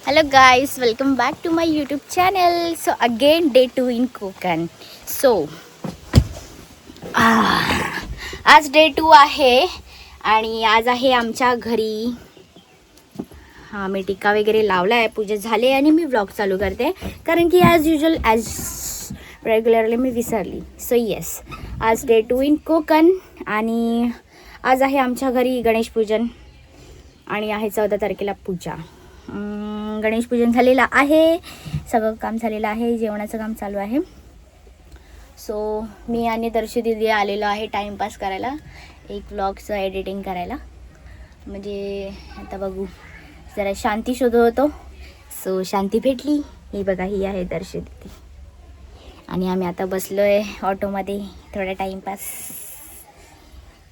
Hello guys, welcome back to my YouTube channel. So again day 2 in Konkan. So आज day 2 आहे आणि आज आहे आमच्या घरी. मी टिक्का वगैरे लावला आहे, पूजा झाली आणि मी व्लॉग चालू करते कारण की ॲज युजल ॲज रेग्युलरली मी विसरली. सो येस, आज डे 2 इन कोकण आणि आज आहे आमच्या घरी गणेश पूजन आणि आहे 14 तारखेला पूजा. गणेश पूजन झालेलं आहे, सगळं काम झालेलं आहे, जेवणाचं काम चालू आहे. सो मी आणि दर्शू दीदी आलेलो आहे टाईमपास करायला, एक व्लॉगचं एडिटिंग करायला. म्हणजे आता बघू, जरा शांती शोधत होतो. सो शांती भेटली. ही बघा, ही आहे दर्शू दीदी आणि आम्ही आता बसलो आहे ऑटोमध्ये थोडा टाईमपास.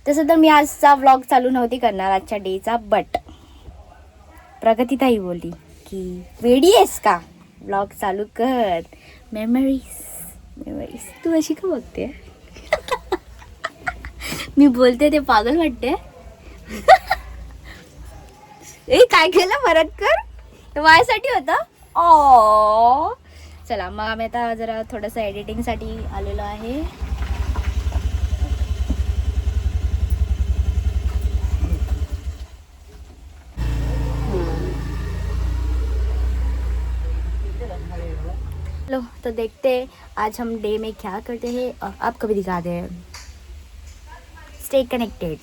तसं तर मी आजचा व्लॉग चालू नव्हती करणार आजच्या डेचा, बट प्रगतीताई बोलली की वेडी आहेस का, व्लॉग चालू कर, मेमरीज. तू अशी का बघते? मी बोलते ते पागल वाटते. ए काय केलं, परत कर, माझ्यासाठी होतं. ओ चला मग आम्ही आता जरा थोडंसं एडिटिंगसाठी आलेलो आहे. लो तो देखते आज हम डे में क्या करते हैं, आपको भी दिखाते हैं. Stay connected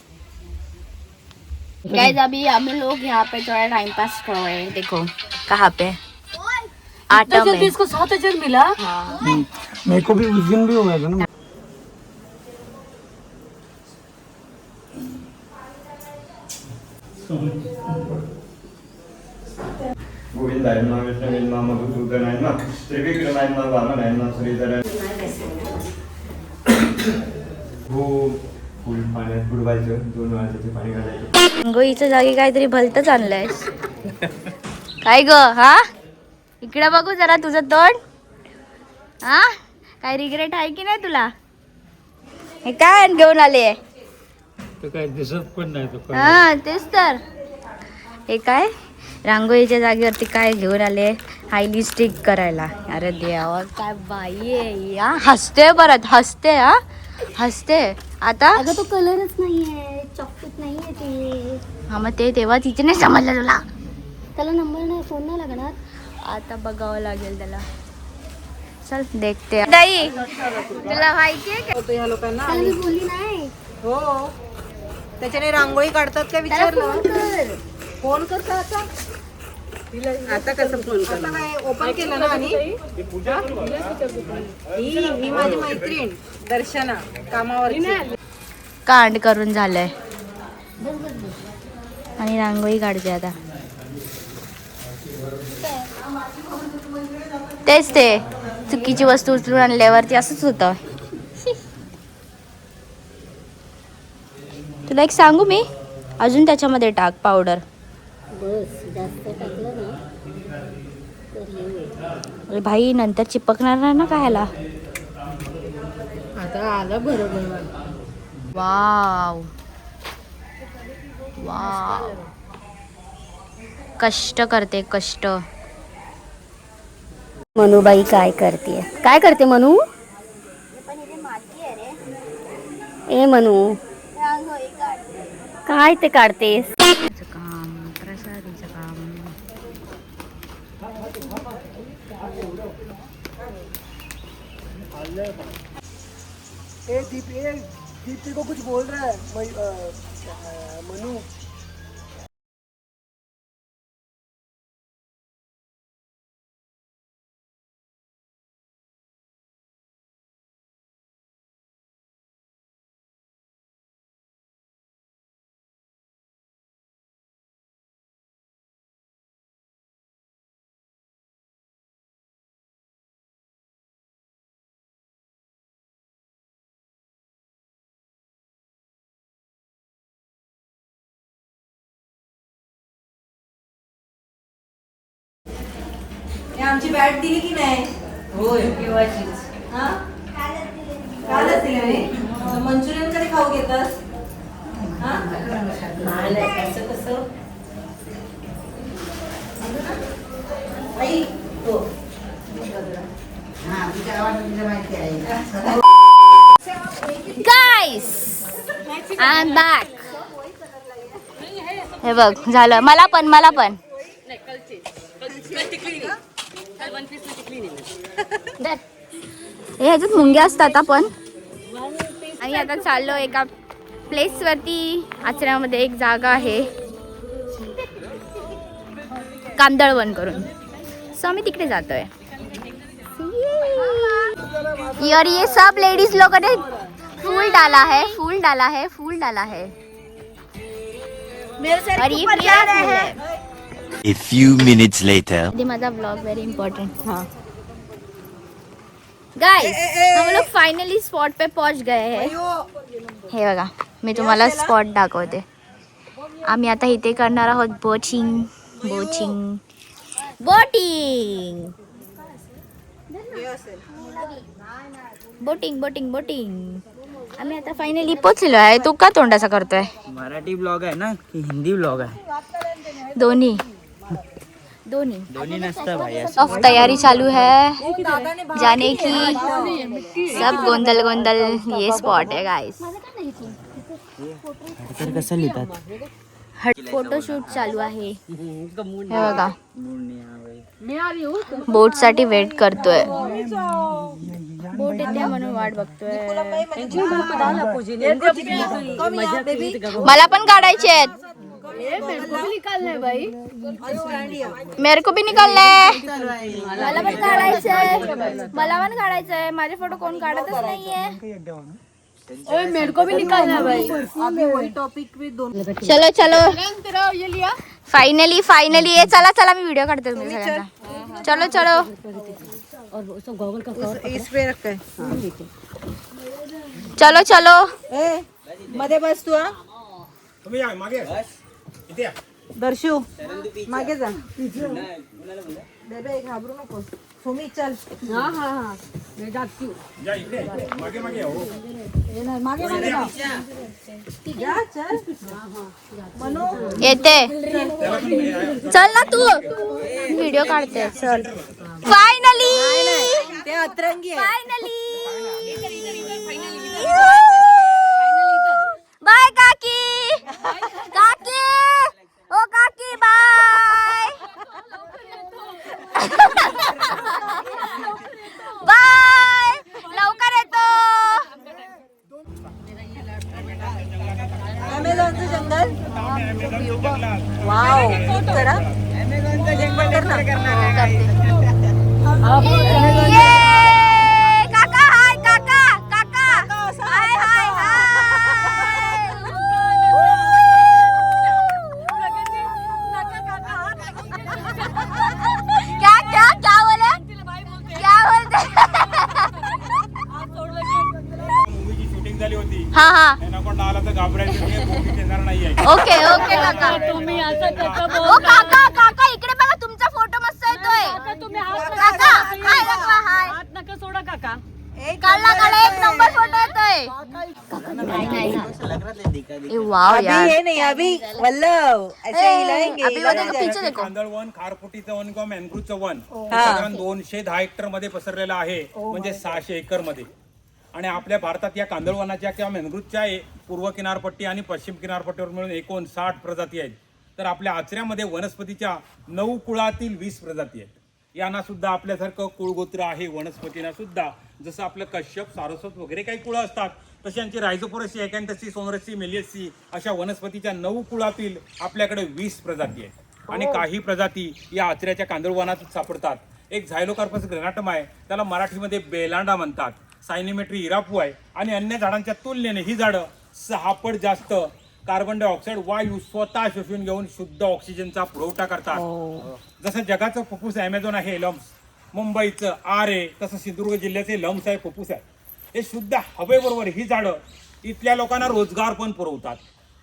guys. अभी हम लोग यहाँ पे थोड़ा टाइम पास कर रहे हैं. देखो कहाँ पे आटा में इसको 7,000 मिला. हाँ. मेरे को भी उस दिन भी हुआ था ना. गोविंद आहे ना, विष्णू आहे ना, मधुसूदन आहे ना, त्रिविक्रम आहे ना, वामन आहे ना, श्रीधर आहे. हो, फुल पाण्यात बुडवायचं, 2 वेळा त्याचे पाणी घालायचं. अंघोळीच्या जागी काहीतरी भलतंच आणलंयस. काय ग? हा इकडे बघू जरा तुझं तोंड. हा काय रिग्रेट आहे की नाही तुला? हे काय घेऊन आले? तो काय दिसत पण नाही तो. हा तेच तर. हे काय रांगोळीच्या जागेवरती काय घेऊन आले? हायली स्टिक करायला. अरे देवा, काय बाई आहे या. हसते परत, हसते. हा हसते आता. अगं तो कलरच नाहीये, चॉकलेट नाहीये ते. हा मग ते तेव्हा तिचे नाही समजलं तुला. त्याला नंबर नाही, फोन नाही लागणार. आता बघावं लागेल त्याला. चल देखते. ताई तुला माहितीये का ह्या लोकांना त्याला मी बोलली नाही. हो, त्याच्याने रांगोळी काढतात का त्याला विचारलं. फोन कर. फोन करता आता कसं फोन करता? काय ओपन केलं ना. आणि ही माझी मैत्रीण दर्शना कामावरची. कांड करून झालंय आणि रांगोळी काढते आता. तेच ते चुकीची वस्तू उचलून आणल्यावरती असंच होतं. तुला एक सांगू मी, अजून त्याच्यामध्ये टाक पावडर. बस जास्त टाकलं ना अरे भाई नंतर चिपकणार नाही ना कायला. आता आलं बरोबर. वाव वाव, कष्ट करते कष्ट. मनुबाई काय करते? काय करते मनू? ए मनू, काय ते काढतेस? काम प्रसादीचं काम. दीप्ति को कुछ बोल रहा है मनु. आमची बॅट दिली की नाही? होय, केव्हाचीच. हा कालच दिली. मंचुरियन कधी खाऊ घेतात? नाही, कसं आई हो गाईस आय एम बॅक. हे बघ झालं. मला पण दे. हे ह्याच्यात मुंग्या असतात आपण. आणि आता चाललो एका प्लेस वरती. आचऱ्यामध्ये एक जागा आहे कांदळवन करून, सो आम्ही तिकडे जातोय. और ये सब लेडीज लोगों ने फूल डाला है और ये मेरा फूल है. A few minutes later. ये माझा ब्लॉग वेरी इम्पोर्टेंट. हाँ गाइस, हम लोग फाइनली स्पॉट पे पहुंच गए हैं. हे बघा, मी तुम्हाला स्पॉट दाखवते. आम्ही आता इथे करणार आहोत बोटिंग. आम्ही आता फायनली पोहोचलो आहे. तू का तोंड असं करतोय? मराठी ब्लॉग आहे ना की हिंदी ब्लॉग आहे? दोन्ही दोन्ही नसतं भाई. ऑफ तैयारी चालू है जाने की. सब गोंदल ये स्पॉट है गाइस. तर कसं लिहितात? फोटोशूट चालू आहे. हे बघा, बोट साठी वेट करतोय. बोट येते म्हणून वाट बघतोय. मला पण काढायचे आहेत. मेरे को भी निकालना है. मला पण काढायचंय. माझे फोटो कोण काढतच नाहीये. मेरे को भी निकालना है भाई. अभी वही टॉपिक पे दोन. चलो फाइनली ये चला मी व्हिडिओ काढते तुम्ही सगळ्यांना. चलो इस पे रख है. चलो ए मध्ये बस तू. दर्शू मागे जा. बेबे घाबरू नको. सुमी चल. जा चल. मनू येते. चल ना तू, व्हिडिओ काढते. चल फायनली ते अतरंगी आहे. बाय काकी. ओ काकी बाय. बाय, लवकर येतो. अमेझॉनचं जंगल. वाव करा. ये काका हाय. काका हाय. क्या बोले? मूवीची शूटिंग झाली होती. हा त्यांना आला तर घाबरायचं येणार नाहीये. ओके काका. तुम्ही ओ काका इकडे बघा, तुमचा फोटो मस्त येतोय. काका हाय. नका सोडा काका. काढला एक नंबर फोटो येतोय. वाव यार. ये नहीं अभी वल्लभ ऐसे हिलाएंगे. अभी वो देखो, पीछे देखो. कांदळवन, खारफुटीचं वन किंवा मॅनग्रुवचं वन साधारण 210 हेक्टर मध्ये पसरलेलं आहे. म्हणजे 600 एकर मध्ये. आणि आपल्या भारतात या कांदळवनाच्या किंवा मॅनग्रुवच्या पूर्व किनारपट्टी आणि पश्चिम किनारपट्टीवर मिळून 59 प्रजाती आहेत. तर आपल्या आचऱ्यामध्ये वनस्पतीच्या 9 कुळातील 20 प्रजाती आहेत. यांना सुद्धा आपल्यासारखं कुळगोत्र आहे. वनस्पतींना सुद्धा जसं आपलं कश्यप, सारस्वत वगैरे काही कुळं असतात, तशी यांची रायझोपोरसी, एकॅन्थसी, सोनरसी, मेलियसी अशा वनस्पतीच्या 9 कुळातील आपल्याकडे 20 प्रजाती आहेत. आणि काही प्रजाती या आचऱ्याच्या कांदळवनात सापडतात. एक झायलोकार्पस ग्रेनाटम आहे, त्याला मराठीमध्ये बेलांडा म्हणतात. सायनिमेट्री इरापू आहे. आणि अन्य झाडांच्या तुलनेने ही झाडं 6 पट जास्त कार्बन डायऑक्साईड वायू स्वतः शोषून घेऊन शुद्ध ऑक्सिजनचा पुरवठा करतात. जसं जगाचं फुफ्फुस ॲमेझॉन आहे लम्स, मुंबईचं आहे, तसं सिंधुदुर्ग जिल्ह्याचे लम्स आहे, फुफ्फुस आहे. हे शुद्ध हवेबरोबर ही झाडं इथल्या लोकांना रोजगार पण पुरवतात.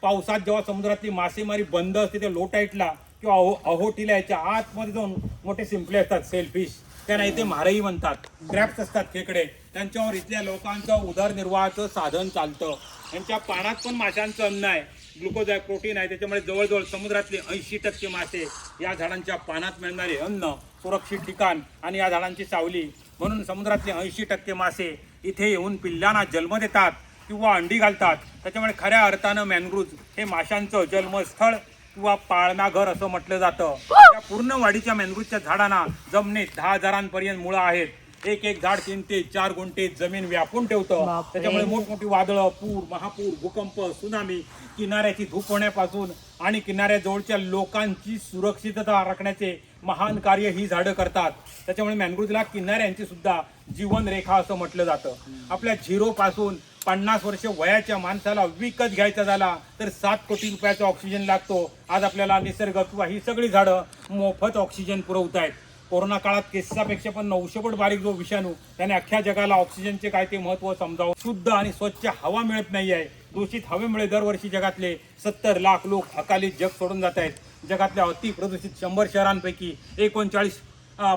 पावसात जेव्हा समुद्रातली मासेमारी बंद असते, ते लो टाईटला किंवा अहोटीला याच्या आतमध्ये जाऊन मोठे शिंपले असतात, सेलफिश, त्यांना इथे म्हारई म्हणतात. क्रॅब्स असतात, खेकडे, त्यांच्यावर इथल्या लोकांचं उदरनिर्वाहाचं साधन चालतं. यांच्या पाण्यात पण माशांचं अन्न आहे. ग्लुकोज आहे, प्रोटीन आहे. त्याच्यामुळे जवळजवळ समुद्रातले 80% मासे या झाडांच्या पानात मिळणारे अन्न, सुरक्षित ठिकाण आणि या झाडांची सावली, म्हणून समुद्रातले 80% मासे इथे येऊन पिल्लांना जन्म देतात किंवा अंडी घालतात. त्याच्यामुळे खऱ्या अर्थानं मॅनग्रुव्ज हे माशांचं जन्मस्थळ किंवा पाळणा घर असं म्हटलं जातं. या पूर्ण वाढीच्या मॅनग्रुव्हच्या झाडांना जमिनीत 10,000पर्यंत मुळं आहेत. एक झाड 3 ते 4 गुंठे जमीन व्यापून ठेवतं. त्याच्यामुळे मोठमोठी वादळं, पूर, महापूर, भूकंप, सुनामी, किनाऱ्याची धूप होण्यापासून आणि किनाऱ्याजवळच्या लोकांची सुरक्षितता राखण्याचे महान कार्य ही झाडं करतात. त्याच्यामुळे मॅनग्रुव्हला किनाऱ्यांची सुद्धा जीवनरेखा असं म्हटलं जातं. आपल्या 0 पासून 50 वर्ष वयाच्या माणसाला विकत घ्यायचा झाला तर 7 कोटी रुपयाचा ऑक्सिजन लागतो. आज आपल्याला निसर्ग किंवा ही सगळी झाडं मोफत ऑक्सिजन पुरवत आहेत. कोरोना काळात केसापेक्षा पण 900 पट बारीक जो विषाणू, त्याने अख्ख्या जगाला ऑक्सिजनचे काय ते महत्त्व समजावं. शुद्ध आणि स्वच्छ हवा मिळत नाही आहे. दूषित हवेमुळे दरवर्षी जगातले 70 लाख लोक अकाली जग सोडून जात आहेत. जगातल्या अति प्रदूषित 100 शहरांपैकी 39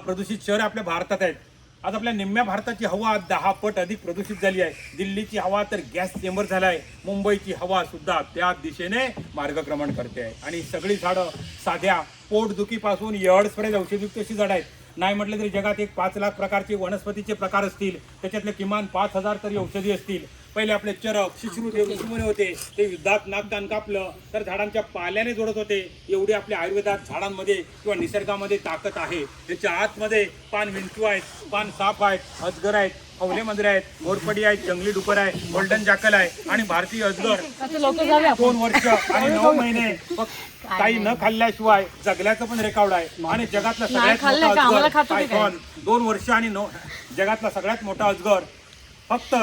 प्रदूषित शहरं आपल्या भारतात आहेत. आज आपल्या निम्म्या भारताची हवा 10 पट अधिक प्रदूषित झाली आहे. दिल्लीची हवा तर गॅस चेंबर झाला आहे. मुंबईची हवा सुद्धा त्या दिशेने मार्गक्रमण करते आहे. आणि सगळी झाडं साध्या पोटदुखीपासून एअर्सपर्यंत औषधयुक्त अशी झाडं आहेत. नाही म्हटलं तरी जगात एक 5 लाख प्रकारचे वनस्पतीचे प्रकार असतील. त्याच्यातले किमान 5,000 तरी औषधी असतील. पहिले आपले चरक, शिश्रू ऋषीमुनी होते, ते युद्धात नाक कान कापलं तर झाडांच्या पाल्याने जोडत होते. एवढी आपल्या आयुर्वेदात झाडांमध्ये किंवा निसर्गामध्ये ताकद आहे. त्याच्या आतमध्ये पान विंचू आहेत, पान साप आहेत, अजगर आहेत, हवले मंदिर आहेत, घोरपडी आहेत, जंगली डुकर आहे, गोल्डन जॅकल आहे आणि भारतीय अजगर 2 वर्ष आणि 9 महिने फक्त काही न खाल्ल्याशिवाय जगल्याचं पण रेकॉर्ड आहे. आणि जगातला सगळ्यात मोठा अजगर पायथॉन 2 वर्ष आणि जगातला सगळ्यात मोठा अजगर फक्त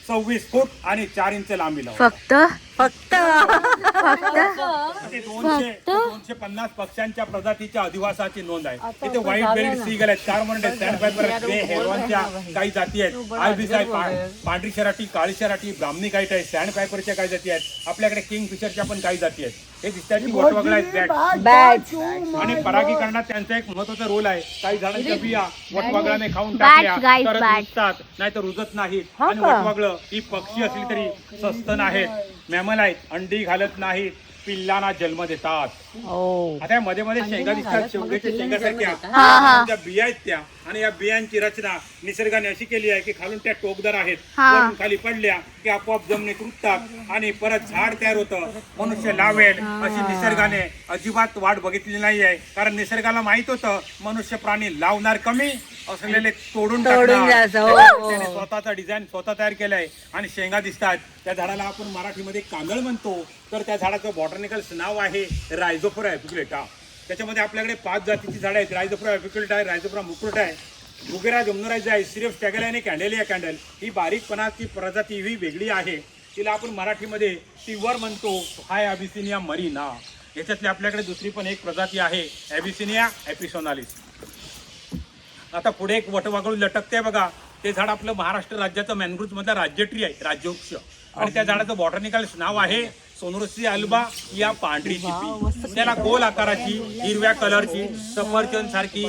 26 फूट आणि 4 इंच लांबी लावतो. फक्त 250 पक्ष्यांच्या प्रजातीच्या अधिवासाची नोंद आहे. तिथे व्हाईट बेल्ट सीगल आहेत, कार्मोनेट, सँडपायपर, ग्रे हेरॉनच्या काही जाती आहेत, आयबिस आहे, पांढरी शराटी, काळी शराटी, ब्राह्मणी काईट आहे, सँडपायपरच्या काही जाती आहेत. आपल्याकडे किंग फिशरच्या पण काही जाती आहेत. हे दिसतात की वटवाघळं आहेत, बॅट. आणि परागीकरणात त्यांचा एक महत्वाचा रोल आहे. काही झाडांच्या बिया वटवाघळाने खाऊन टाकल्या तर रुजतात, नाही तर रुजत नाहीत. आणि वटवाघळं ही पक्षी असली तरी सस्तन आहेत, मॅमल आहेत, अंडी घालत नाहीत, पिल्लांना जन्म देतात. आता मध्ये मध्ये शेंगा दिसतात, शेवग्याच्या शेंगासारख्या ज्या बिया आहेत त्या. आणि या बियांची रचना निसर्गाने अशी केली आहे की खालून त्या टोकदार आहेत, वरून खाली पडल्या की आपोआप जमिनीत रुजतात आणि परत झाड तयार होतं. मनुष्य लावेल अशी निसर्गाने अजिबात वाट बघितली नाही आहे. कारण निसर्गाला माहित होतं मनुष्य प्राणी लावणार कमी, असलेले तोडून टाकणार. त्याने स्वतःचा डिझाईन स्वतः तयार केलाय. आणि शेंगा दिसतात त्या झाडाला आपण मराठीमध्ये कांदळ म्हणतो. तर त्या झाडाचं बॉटनिकल नाव आहे रायझोफोरा एपिक्युलेटा. त्याच्यामध्ये आपल्याकडे 5 जातीची झाडं आहेत. रायझोफोरा एपिक्युलेटा आहे, रायझोफोरा मुकुट आहे, बुगेरा जमुनराइज आहे, सिरिफ स्टॅगल आणि कॅन्डेलिया कॅन्डल. ही बारीकपणाची प्रजाती ही वेगळी आहे. तिला आपण मराठीमध्ये टिवर म्हणतो. हाय अबिसिनिया मरीना. याच्यातली आपल्याकडे दुसरी पण एक प्रजाती आहे, ॲबिसिनिया एपिसोनालिस. आता पुढे एक वटवाघळू लटकते बघा. ते झाड आपलं महाराष्ट्र राज्याचं मॅनग्रुव्ह मधलं राज्य ट्री आहे, राज्यवृक्ष. आणि त्या झाडाचं बॉटनिकल नाव आहे सोनोरसी अल्बा या पांढरी चिपी. त्याला गोल आकाराची, हिरव्या कलरची, सफरचंद सारखी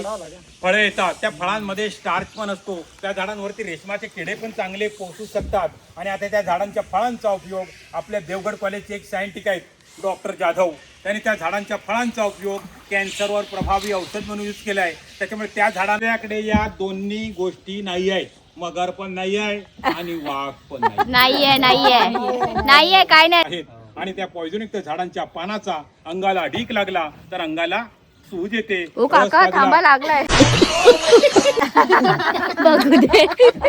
फळं येतात. त्या फळांमध्ये स्टार्च पण असतो. त्या झाडांवरती रेशमाचे किडे पण चांगले पोसू शकतात. आणि आता त्या झाडांच्या फळांचा उपयोग आपल्या देवगड कॉलेजचे एक सायंटिस्ट आहेत डॉक्टर जाधव, त्यांनी त्या झाडांच्या फळांचा उपयोग कॅन्सरवर प्रभावी औषध म्हणून यूज केला आहे. त्याच्यामुळे त्या झाडांकडे या दोन्ही गोष्टी नाही आहेत. मगर पण नाही आहे आणि वाघ पण नाहीये काय नाही. आणि त्या पॉइझनिक झाडांच्या पानाचा अंगाला ढीक लागला तर अंगाला सूज येते. ओ काका थांबा लागलाय.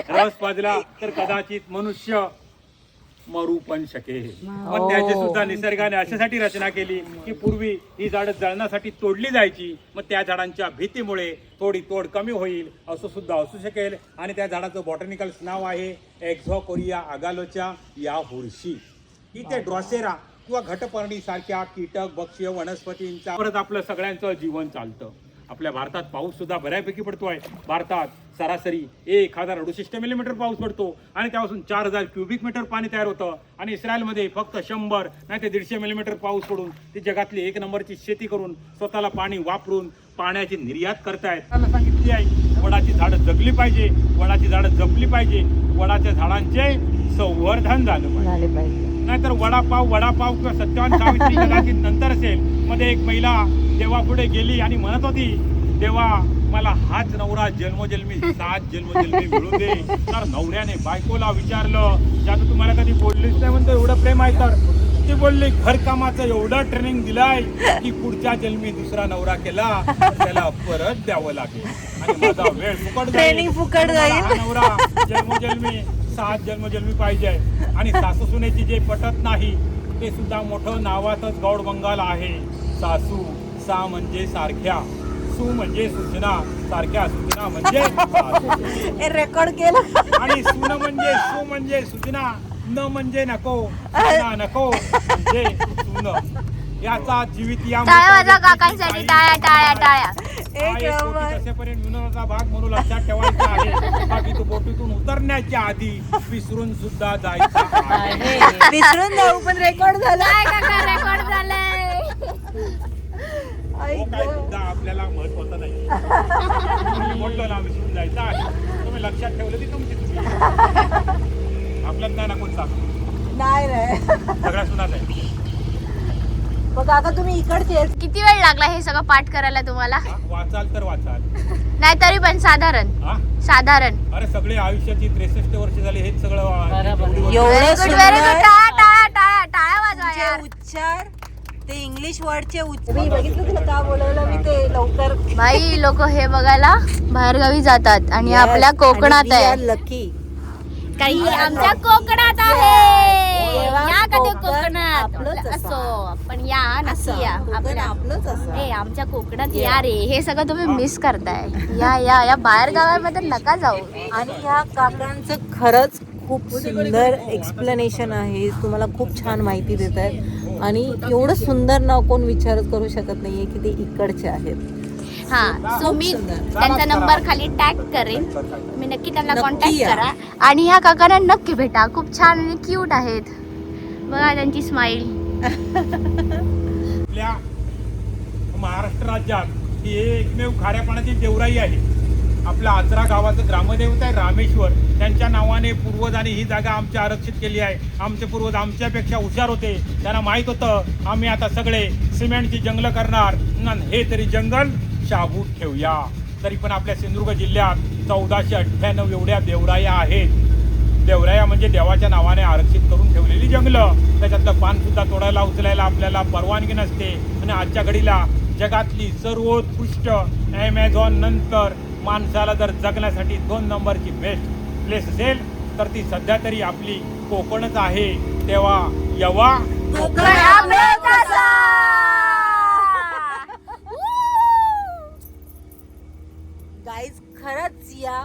रस पाजला तर कदाचित मनुष्य मरू पण शकेल. पण त्याची सुद्धा निसर्गाने अशासाठी रचना केली की पूर्वी ही झाडं जळण्यासाठी तोडली जायची. मग त्या झाडांच्या भीतीमुळे थोडी तोड कमी होईल असं सुद्धा असू शकेल. आणि त्या झाडाचं बॉटनिकल नाव आहे एक्झोकोरिया अगालोच्या या बुरशी. ही ते ड्रॉसेरा किंवा घटपर्णी सारख्या कीटक भक्ष्य वनस्पतींचा परत आपलं सगळ्यांचं जीवन चालतं. आपल्या भारतात पाऊस सुद्धा बऱ्यापैकी पडतोय. भारतात सरासरी 1068 मिलीमीटर पाऊस पडतो आणि त्यापासून 4000 क्युबिक मीटर पाणी तयार होतं. आणि इस्रायलमध्ये फक्त 100 नाही ते 150 मिलीमीटर पाऊस पडून ती जगातली 1 नंबरची शेती करून स्वतःला पाणी वापरून पाण्याची निर्यात करतायत. त्यांना सांगितली आहे वडाची झाडं जगली पाहिजे, वडाची झाडं जपली पाहिजे, वडाच्या झाडांचे संवर्धन झालं पाहिजे. नाहीतर वडापाव किंवा सत्यवान सावित्री कदाचित नंतर असेल. मध्ये एक महिला देवापुढे गेली आणि म्हणत होती, देवा मला हाच नवरा जन्मोजन्मी 7 जन्मोजन्मी मिळू दे. तर नवऱ्याने बायकोला विचारलं, ज्याचं तुम्हाला कधी बोललीच नाही म्हणतो एवढं प्रेम आहे तर. ती बोलली, घरकामाचं एवढं ट्रेनिंग दिलाय की पुढच्या जन्मी दुसरा नवरा केला त्याला परत द्यावं लागेल आणि माझा वेळ फुकट Training फुकट जाईल. हा नवरा जन्मोजन्मी 7 जन्मोजन्मी पाहिजे. आणि सासू सुनेची जे पटत नाही ते सुद्धा मोठं नावातच गौड बंगाल आहे. सासू सा म्हणजे सारख्या, सू म्हणजे सूचना, सारख्या सूचना म्हणजे सासू. रेकॉर्ड केलं. आणि सून म्हणजे सू म्हणजे सूचना, न म्हणजे नको, सूचना नको म्हणजे सून. याचा जीवित या टाळ्या वाजवा काकांसाठी, टाळ्या टाळ्या टाळ्या. एक नंबर. कसेपर्यंत विनोदाचा भाग म्हणून लक्षात ठेवायचा आहे. बाकी तो बोटीतून उतरण्याच्या आधी विसरून सुद्धा जायचा आहे. विसरून जाऊ पण रेकॉर्ड झाला. काय काका रेकॉर्ड झालंय. हो काय सुद्धा आपल्याला महत्वाचं नाही. तुम्ही बोललो ना विसरून जायचं आहे, तुम्ही लक्षात ठेवलं ती तुमची चुकी. आपल्यात नाही ना कोणता नाही सगळ्या सुनाच आहे. बघ आता तुम्ही इकडचे किती वेळ लागला हे सगळं पाठ करायला तुम्हाला? हा, वाचाल तर वाचाल. नाही तरी पण साधारण हा साधारण. अरे सगळे आयुष्याची 63 वर्ष झाली हेच सगळं एवढं व्हेरी गुड व्हेरी गुड. टाळ्या टाळ्या टाळ्या टाळ्या वाजवा तुमचे यार. उच्चार ते इंग्लिश वर्डचे उच्चार. मी बघितलं तुला का बोलवलं मी ते लवकर. बाई लोक हे बघायला बाहेरगावी जातात आणि आपल्या कोकणात आहे. लकी काही आमच्या कोकणात आहे. देवा, या का ते कोकण कोकणात आपलंच असो पण या नक्की या आपल्या. आपलंच असं. ए आमच्या कोकणात या रे. हे सगळं तुम्ही मिस करताय. या या या बाहेर गावामध्ये नका जाऊ. आणि ह्या काकांचं खरंच खूप सुंदर एक्सप्लेनेशन आहे. तुम्हाला खूप छान माहिती देत आहेत आणि एवढं सुंदर नाव कोण विचारच करू शकत नाहीये की ते इकडचे आहेत. हा सो मी सुंदर. त्यांचा नंबर खाली टॅग करेन. तुम्ही नक्की त्यांना नक्की कॉन्टॅक्ट या. करा आणि ह्या काकांना नक्की भेटा. खूप छान आणि क्यूट आहेत. बघा त्यांची स्माईल. आपल्या महाराष्ट्र राज्यात ही एकमेव खाऱ्या पाण्याची देवराई आहे. आपल्या आचरा गावाचं ग्रामदेवता आहे रामेश्वर. त्यांच्या नावाने पूर्वजांनी ही जागा आमच्या आरक्षित केली आहे. आमचे पूर्वज आमच्यापेक्षा हुशार होते. त्यांना माहीत होतं आम्ही आता सगळे सिमेंटची जंगलं करणार, हे तरी जंगल शाबूत ठेवूया. तरी पण आपल्या सिंधुदुर्ग जिल्ह्यात 1498 एवढ्या देवराया आहेत. देवराया म्हणजे देवाच्या नावाने आरक्षित करून ठेवलेली जंगलं. त्याच्यातलं पान सुद्धा तोडायला उचलायला आपल्याला परवानगी नसते. आणि आजच्या घडीला जगातली सर्वोत्कृष्ट ॲमेझॉन नंतर माणसाला जर जगण्यासाठी 2 नंबरची बेस्ट प्लेस असेल तर ती सध्या तरी आपली कोकणच आहे. तेव्हा यवा गाईज खरंच या.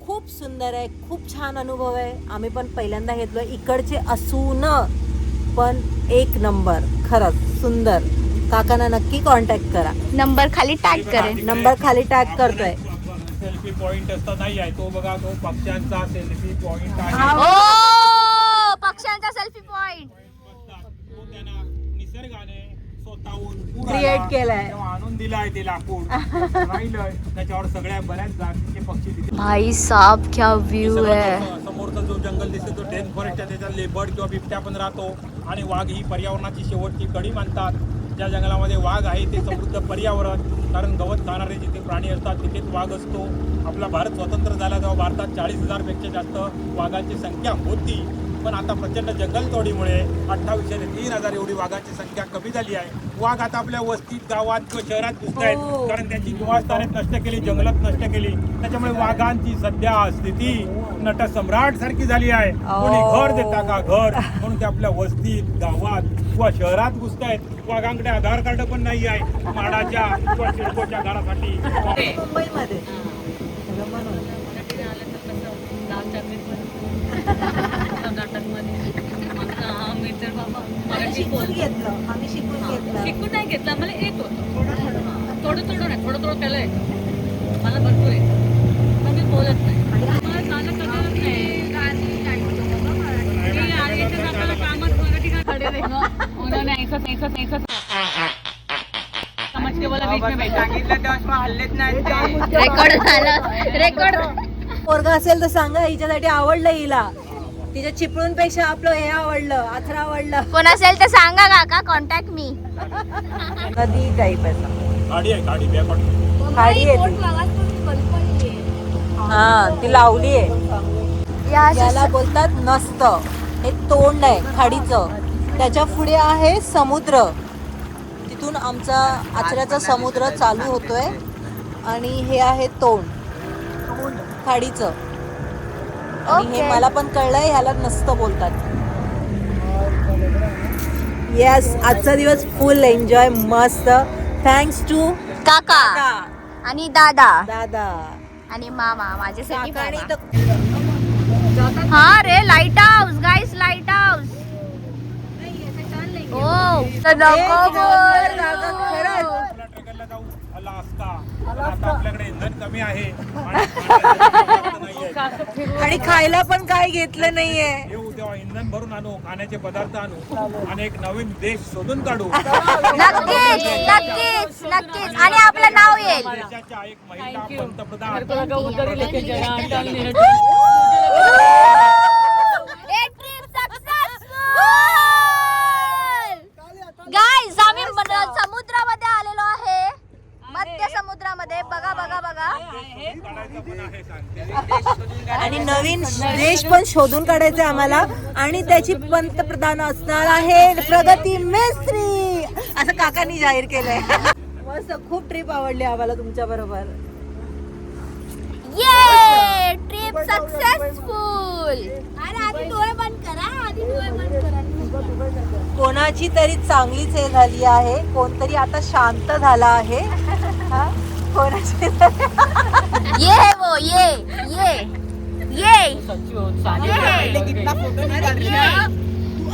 खूप सुंदर आहे. खूप छान अनुभव आहे. आम्ही पण पहिल्यांदा घेतलोय. इकडचे असून पण एक नंबर. खरंच सुंदर. काकांना नक्की कॉन्टॅक्ट करा. नंबर खाली टॅग करेन. नंबर खाली टॅग करतोय. सेल्फी पॉइंट असता नाही आहे तो. बघा तो पक्ष्यांचा सेल्फी पॉइंट आहे. ओ पक्ष्यांचा सेल्फी पॉइंट. तो त्यांना निसर्गाने स्वतःहून Create केलाय. तेव्हा आणून दिलाय ते लाकूड राहिलंय त्याच्यावर सगळ्या बऱ्याच जातीचे पक्षी दिसतात. भाई साहब क्या व्यू है. समोरचा जो जंगल दिसतो तो डेन फॉरेस्ट आहे. त्याच्यात लेपर्ड किंवा बिबट्या पण राहतो. आणि वाघ ही पर्यावरणाची शेवटची कडी मानतात. ज्या जंगलामध्ये वाघ आहे ते समृद्ध पर्यावरण. कारण गवत खाणारे जिथे प्राणी असतात तिथेच वाघ असतो. आपला भारत स्वतंत्र झाला तेव्हा भारतात 40,000 पेक्षा जास्त वाघांची संख्या होती. पण आता प्रचंड जंगलतोडीमुळे 2800 ते 3000 एवढी वाघांची संख्या कमी झाली आहे. वाघ आता आपल्या वस्तीत गावात किंवा शहरात घुसत आहेत. कारण त्यांची निवासस्थाने नष्ट केली, जंगलात नष्ट केली. त्याच्यामुळे वाघांची सध्या स्थिती नटसम्राट सारखी झाली आहे. कोणी घर देता का घर म्हणून ते आपल्या वस्तीत गावात किंवा शहरात घुसत आहेत. वाघांकडे आधार कार्ड पण नाही आहे माडाच्या किंवा शिडकोच्या घरासाठी. मुंबईमध्ये शिकून घेतलं. आम्ही शिकून घेतलं. शिकून नाही घेतलं. मला येत होतं थोडं नाही त्याला येतं. मला भरपूर आहे पण मी बोलत नाही. मला चालत कळत नाही. येतं जाताना कामच मराठी खडे उन्होंने ऐसा समझ के बोला बीच में बैठा. सांगितलं तेव्हा हल्लेच नाही ते. रेकॉर्ड झालं. रेकॉर्ड. पोरगा असेल तर सांगा. हिच्यासाठी आवडलं हिला. तिच्या चिपळूणपेक्षा आपलं हे आवडलं, आथरा आवडलं. कोण असेल तर सांगा काका, कॉन्टॅक्ट मी. नदी टाईप आहे. गाडी आहे, गाडी बॅकवर्ड. खाडी आहे ती. हा, ती लावली आहे. याला बोलतात नस्त. हे तोंड आहे खाडीचं. त्याच्या पुढे आहे समुद्र. तिथून आमचा आचऱ्याचा समुद्र चालू होतोय आणि हे आहे तोंड खाडीचं. आणि हे मला पण कळलंय, ह्याला नसतं बोलतात. येस, आजचा दिवस फुल एन्जॉय, मस्त. थँक्स टू काका आणि दादा दादा आणि मामा माझ्यासाठी काका आणि मामा. हा रे, लाईट हाऊस गाईस, लाईट हाऊस. हो ट्रेकरला जाऊ अलास्का. आता आपल्याकडे इंधन कमी आहे आणि आणि खायला पण काय घेतलं नाहीये. येऊ तेव्हा इंधन भरून आणू, खाण्याचे पदार्थ आणू आणि एक नवीन देश शोधून काढू. नक्कीच नक्कीच नक्कीच. आणि आपलं नाव येईल. देशाच्या एक महिला पंतप्रधान. गाईज, आम्ही समुद्रामध्ये आलेलो आहे, मध्य समुद्रामध्ये. बघा बघा बघा. आणि नवीन देश पण शोधून काढायचे आम्हाला. आणि त्याची पंतप्रधान असणार आहे प्रगती मेस्त्री, असं काकांनी जाहीर केलंय. मस्त, खूप ट्रिप आवडली आम्हाला तुमच्या बरोबर. ये ट्रिप सक्सेसफुल. अरे आधी डोळे बंद करा, आधी डोळे बंद करा. कोणाची तरी चांगलीच हे झाली आहे, कोणतरी आता शांत झाला आहे. हा? कोणाची ये है वो, ये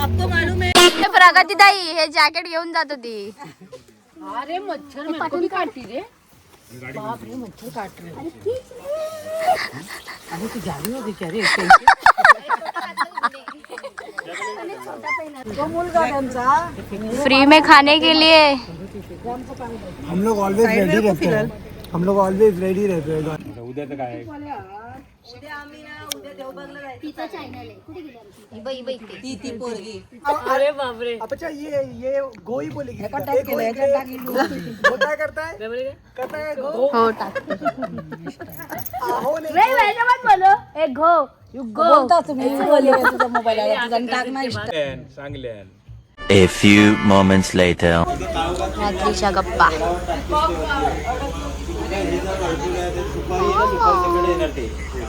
अब तो मालूम है. प्रगती ताई हे जॅकेट घेऊन जात होती. अरे मच्छर मेरे को भी काटती रे. बाप रे, मच्छर काट रहे. अरे तू जाली होती क्या रे? तो मुलगा त्यांचा. फ्री में खाने के लिए. हम लोग ऑलवेज रेडी रहते हैं. हम लोग ऑलवेज रेडी रहते हैं. उद्याचं काय? उद्या आम्ही ना, उद्या देवबागला जायचं. तिचा चॅनल आहे. कुठे गेली आमची? ती पोरगी. अरे बाप रे. अच्छा ये गोई बोलेगी. वो काय करताय? करताय गो. हो टाक. आहो नाही. सांगल्यान. A few moments later. रात्रीच्या गप्पा.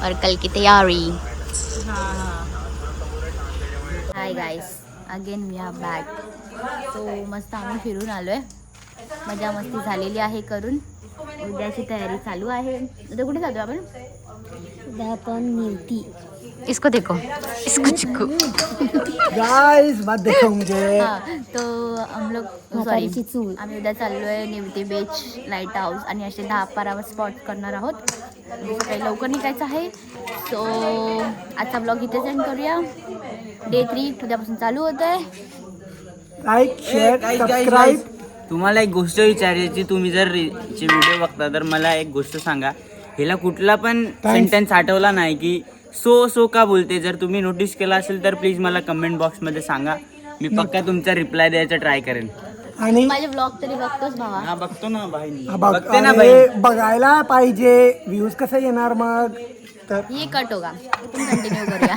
और कल की तैयारी. Hi guys, again we are back. तो मस्त आम्ही फिरून आलोय, मजा मस्ती झालेली आहे करून. उद्याची तयारी चालू आहे. उद्या कुठे जातो आपण? उद्या आपण निवती. इसको देखो, इसको चिक्कू. गाइस मत देखो मुझे. हाँ, तो हम लोग म्हातारीची चूल. आम्ही उद्या चाललोय निवती बीच, लाईट हाऊस आणि असे 10-12 स्पॉट करणार आहोत. काही लवकर निघायचं आहे. सो आजचा ब्लॉग इथेच एंड करूया. डे 3 उद्यापासून चालू होत आहे. Like share subscribe. तुम्हाला एक गोष्ट विचारायची, तुम्ही जर व्हिडिओ बघता तर मला एक गोष्ट सांगा. हिला कुठला पण सेंटेन्स आठवला नाही की सो का बोलते. जर तुम्ही नोटीस केला असेल तर प्लीज मला कमेंट बॉक्समध्ये सांगा. मी पक्का तुमचा रिप्लाय द्यायचा ट्राय करेन. आणि माझे ब्लॉग तरी बघतोस भावा. हा बघतो ना भाई, बघ, बघते ना अरे, भाई. बघायला पाहिजे. व्ह्यूज कसं येणार मग? तर ये कट होगा, आपण कंटिन्यू करूया.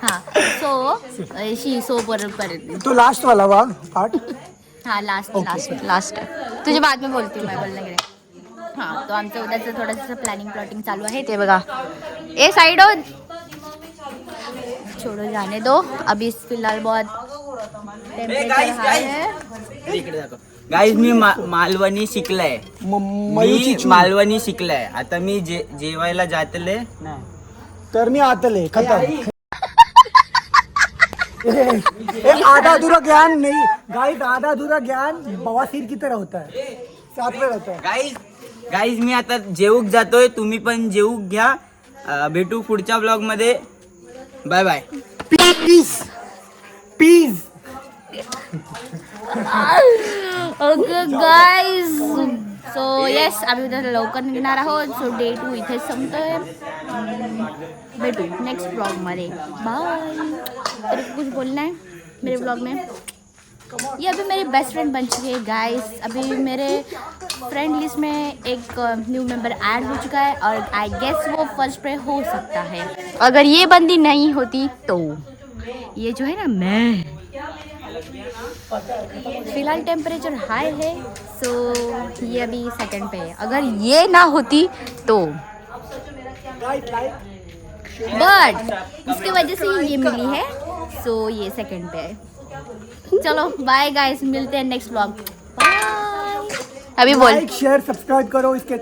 हा, सो पर्यंत. तो लास्ट वाला वाघ पार्ट. हाँ लास्ट तुझे बाद में बोलती हूँ मैं, बोलने के लिए. हाँ, तो आमचं उद्याचं थोडंसं प्लॅनिंग चालू आहे. ते बघा, ए साइड हो, छोड़ो जाने दो. अभी फिलहाल बहुत टेम्परेचर हाई है. गाईज मी मालवणी शिकलाय. मी मालवणी शिकलाय. आता मी जेवायला जातले ना, तर मी आतले खतम. आधा अधूरा ज्ञान नहीं गाइस, आधा अधूरा ज्ञान बवासीर की तरह होता है, साथ में रहता है. गाईज मी आता जेवूक जातोय. तुम्ही पण जेवूक घ्या. भेटू पुढच्या ब्लॉग मध्ये. Bye bye. Please. Okay guys, so yes आम्ही उद्या लवकर निघणार आहोत. सो डे 2 इथेच संपतोय. भेटू नेक्स्ट ब्लॉगमध्ये. बाय. तर कुछ बोलना है मेरे ब्लॉग में? ये अभी मेरी बेस्ट फ्रेंड बन चुकी है गाइस. अभी मेरे फ्रेंड लिस्ट में एक न्यू मेंबर ऐड हो चुका है और आई गेस वो फर्स्ट पे हो सकता है. अगर ये बंदी नहीं होती तो ये जो है ना मैं. फिलहाल टेम्परेचर हाई है सो ये अभी सेकंड पे है. अगर ये ना होती तो बट उसकी वजह से ये मिली है. सो ये सेकंड पे है. चलो बाय गाइस, मिलते हैं नेक्स्ट व्लॉग. बाय. अभी बोल. लाईक शेअर सबस्क्राईब करो. इसके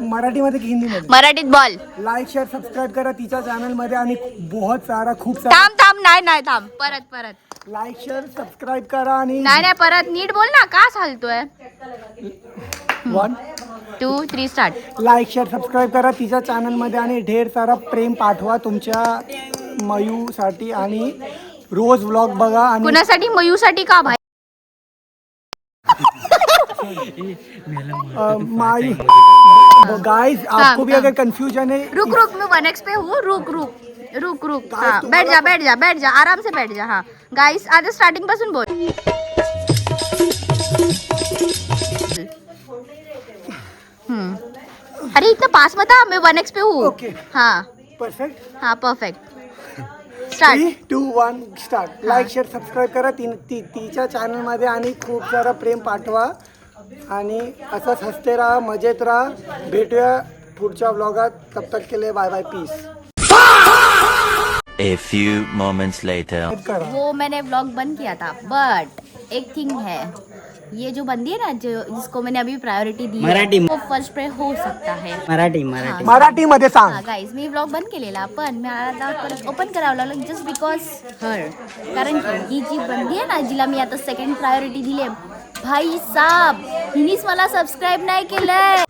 मराठीमध्ये की हिंदीमध्ये? मराठीत बोल. लाईक शेअर सबस्क्राईब करा तिच्या चॅनलमध्ये आणि बहुत सारा खूप सारा थांब नाही थांब. परत लाईक शेअर सबस्क्राईब करा आणि नाही परत नीट बोल ना. का चालतोय? 1 2 3 स्टार्ट. लाईक शेअर सबस्क्राईब करा तिच्या चॅनलमध्ये आणि ढेर सारा प्रेम पाठवा तुमच्या मयूसाठी आणि रोज व्लॉग बघा. आणि कुणासाठी? मयूसाठी का भाई? मायू गाइस आपको भी अगर कंफ्यूजन है रुक मैं 1x पे हूँ. रुक. हाँ बैठ जा आराम से बैठ जा. हाँ गाइस आता स्टार्टिंग पासून बोल. अरे इतना पास मत आ. मैं 1x पे हूँ. ओके. हाँ परफेक्ट. हाँ perfect. Start. 3 2 1 start. Like share subscribe करा तिच्या चॅनलमध्ये आणि खूप सारा प्रेम पाठवा आणि असंच हसते राहा, मजेत राहा. भेटूया पुढच्या व्लॉगात. तब तक के लिए bye bye peace. A few moments later. करा. वो मैंने व्लॉग बंद किया था बट एक थिंग है. ये जो बंदी है ना जिसको मैंने अभी प्रायोरिटी दी मराठी. है, वो फर्स्ट पे हो सकता है. मराठी मराठीमध्ये सांग. हा गाईज मी व्लॉग बंद केलेला पण मला परत ओपन करावं लागलं जस्ट बिकॉज हर. कारण की ही जी बंदी आहे ना जिला मी आता सेकंड प्रायोरिटी दिली आहे, भाई साब हिनीच मला सबस्क्राईब नाही केलंय.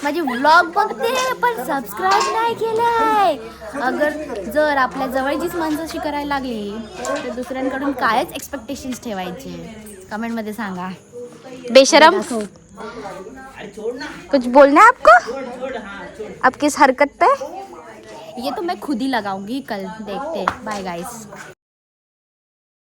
माझे व्लॉग बघते पण सबस्क्राईब नाही केलंय. जर आपल्या जवळचीच माणसाशी करायला लागली तर दुसऱ्यांकडून कायच एक्सपेक्टेशन्स ठेवायचे कमेंटमध्ये सांगा. बेशरम. कुछ बोलना है आपको? आप किस हरकत पे? ये तो मैं खुद ही लगाऊंगी कल. देखते. Bye guys.